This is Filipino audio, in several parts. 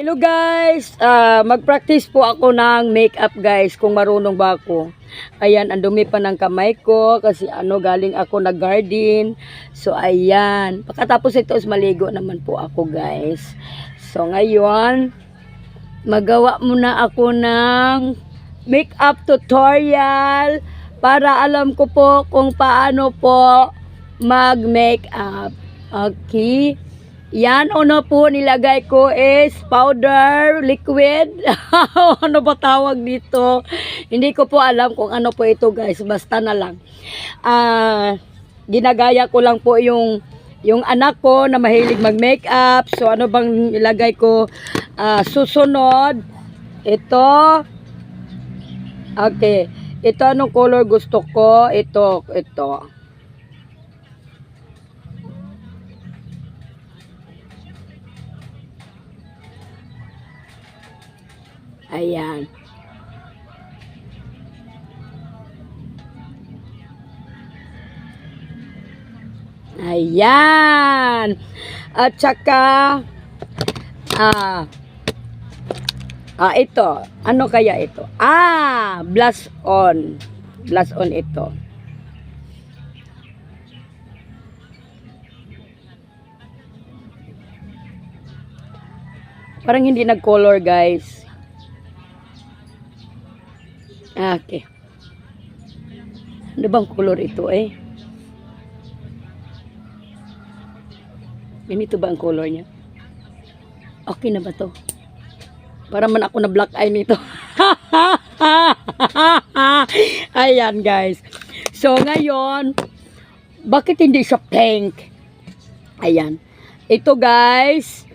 Hello guys, mag-practice po ako ng makeup guys kung marunong ba ako. Ayan, ang dumi pa ng kamay ko kasi galing ako nag-garden. So ayan, pagkatapos ito is maligo naman po ako guys. So ngayon, magawa muna ako ng makeup tutorial para alam ko po kung paano po mag-makeup. Okay. Yan, una po nilagay ko is powder, liquid. Ano ba tawag dito? Hindi ko po alam kung ano po ito guys. Basta na lang. Ginagaya ko lang po yung anak ko na mahilig mag-makeup. So ano bang nilagay ko? Susunod. Ito. Okay. Ito anong color gusto ko? Ito. Ayan. Ayan. At saka, ito. Ano kaya ito? Blush on. Blush on ito. Parang hindi nag-color guys. Okay. Ano bang color ito eh? Ganito ba ang color niya? Okay na ba to? Para man ako na black eye nito. Ayan guys. So ngayon, bakit hindi siya pink? Ayan. Ito guys,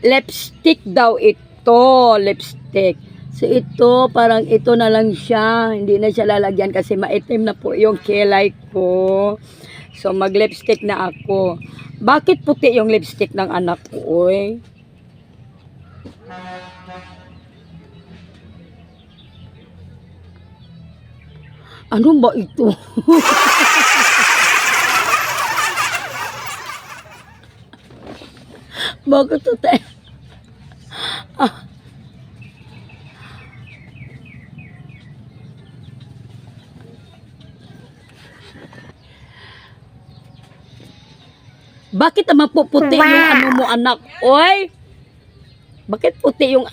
lipstick daw ito. Lipstick. So ito, parang ito na lang siya. Hindi na siya lalagyan kasi maitim na po yung kilay ko. So mag-lipstick na ako. Bakit puti yung lipstick ng anak ko, oy? Ano ba ito? Bakit ito tayo? Bakit naman po puti yung ano mo anak? Oy! Bakit puti yung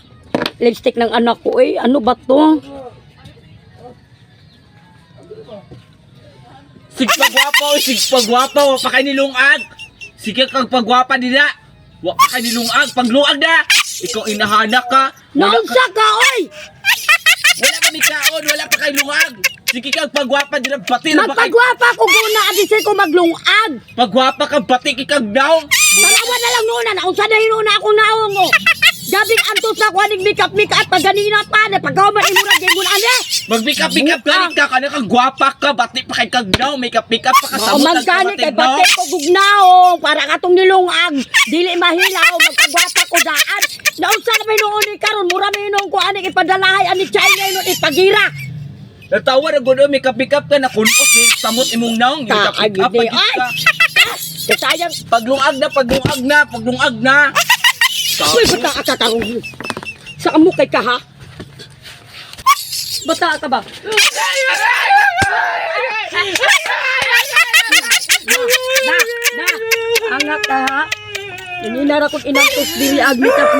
lipstick ng anak ko? Oy, ano ba to? Sigpagwapo, pakanilungag. Sige kang pagwapa nila. Wa pakanilungag, pagluag na. Ikaw inahanak ka. Naunsa ka, oy! Wala ka ni kaon, wala pa kay lungag. Sige kang pagwapa nila, bati na ba kay... Magpagwapa ko guna, adisay ko maglungag. Pagwapa ka, bati kikang daw. Tanawa na lang nuna, naunsa na hinuna akong naong mo. Gabing antos na ko aning makeup pag ganina pa, na pagkawaman imura gay mo ane. Mag-pick-up ka ka, kang gwapa ka, bati pa kay kang daw, make-up pa kasabot ang magkani kay daw. bati ko gugnaong, para katong nilungag, dili mahilaw, magpagwapa ko daan. Naunsa na may noon ni karon, mura may noon ko aning ipadalahay, ani China yun, ipagira. Natawa na gudo, make-up ka na kunos ni samot imong naong, make-up Ay, kasayang paglungag na. Uy, bata ka karong. Sa amo kay ka ha? Bata ka ba? Angat ka ha? Naninara kong inantos dili ag makeup.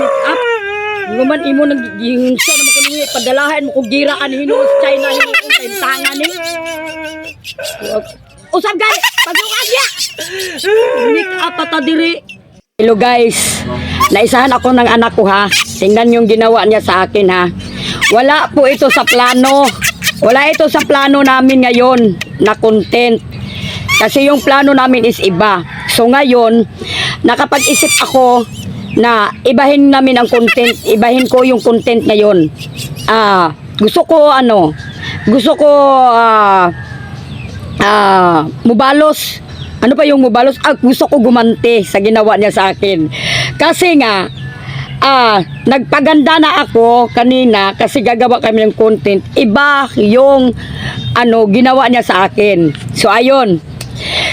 Nguman imo nang gihingsa naman ko nuwi padalahan mo kog giraan hinuos China hinuos kay tangan ni. Usab gali paglungag ya. Makeup ta diri. Hello guys, naisahan ako ng anak ko ha. Tingnan yung ginawa niya sa akin ha. Wala po ito sa plano. Wala ito sa plano namin ngayon na content. Kasi yung plano namin is iba. So ngayon, nakapag-isip ako na ibahin namin ang content. Ibahin ko yung content ngayon. Gusto ko mubalos. Ano pa yung mubalos? Gusto ko gumante sa ginawa niya sa akin. Kasi nga, nagpaganda na ako kanina kasi gagawa kami ng content. Iba yung ginawa niya sa akin. So ayun.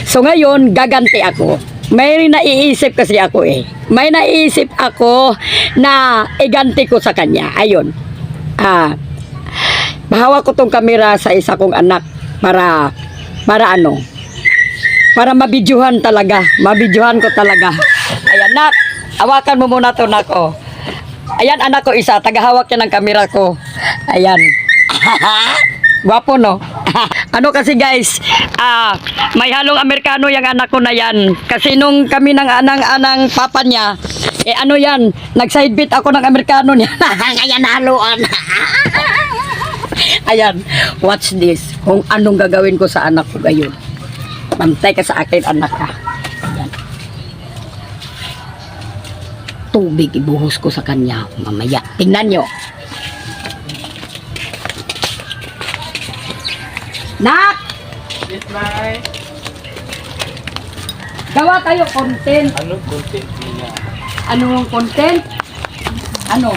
So ngayon gaganti ako. may naiisip kasi ako eh. May naiisip ako na iganti ko sa kanya. Ayun. Bahawak ko tong kamera sa isa kong anak para ano? Para mabidyohan talaga. Mabidyohan ko talaga. Ayan, nak. Hawakan mo muna to, nak. Oh. Ayan, anak ko isa. Tagahawak niya ng kamera ko. Ayan. Gwapo, no? Ano kasi guys, may halong Amerikano yung anak ko na yan. Kasi nung kami ng anang papa niya, ano yan, nag-sidebit ako ng Amerikano niya. Kaya nahaluan. Ayan, watch this. Kung anong gagawin ko sa anak ko gayon. Mantay ka sa akin, anak ka. Ayan. Tubig ibuhos ko sa kanya mamaya. Tingnan nyo. Nak! Yes, Nay. Gawa tayo content. Anong content niya? Anong content? Ano?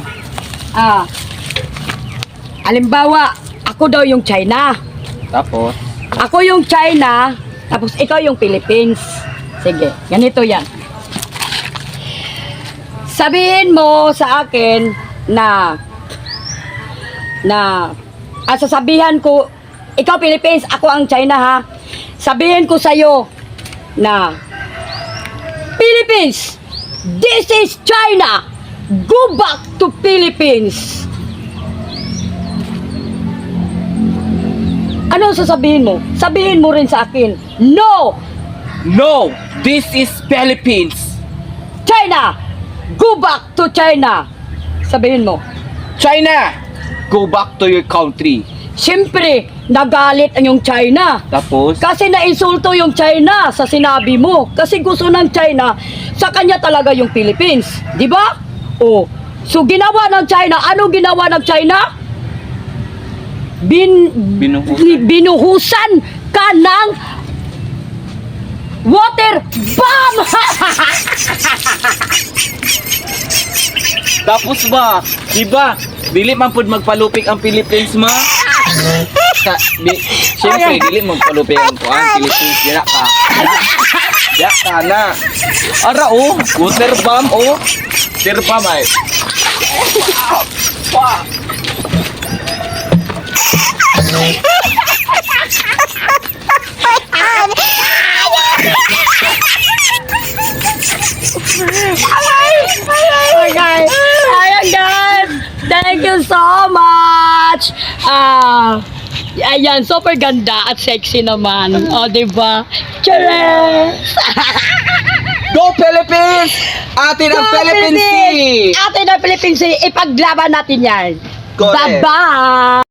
Halimbawa, ako daw yung China. Tapos? Ako yung China, tapos ikaw yung Philippines. Sige, ganito yan. Sabihin mo sa akin sasabihan ko, ikaw Philippines, ako ang China ha. Sabihin ko sa'yo na, Philippines, this is China. Go back to Philippines. Ano sasabihin mo? Sabihin mo rin sa akin, no, No! This is Philippines! China, go back to China. Sabihin mo. China! Go back to your country. Siyempre, nagalit ang yung China. Tapos? Kasi nainsulto yung China sa sinabi mo. Kasi gusto ng China, sa kanya talaga yung Philippines. Di ba? Oh. So, ginawa ng China, ano ginawa ng China? Binuhusan. Binuhusan ka ng water bomb! Tapos ba? Diba? Dili man pud magpalupik ang Philippines ma. Siyempre, dili magpalupik ang Philippines. Dira ka. Dira ka na. Ara oh, water bomb oh. Water bomb ay. Pa. Okay. Ayan guys. Thank you so much. Ayan, super ganda at sexy naman. O, diba? Chares! Go Philippines! Atin ang Philippine Sea! Atin ang Philippine Sea. Ipaglaban natin yan. Correct. Bye-bye!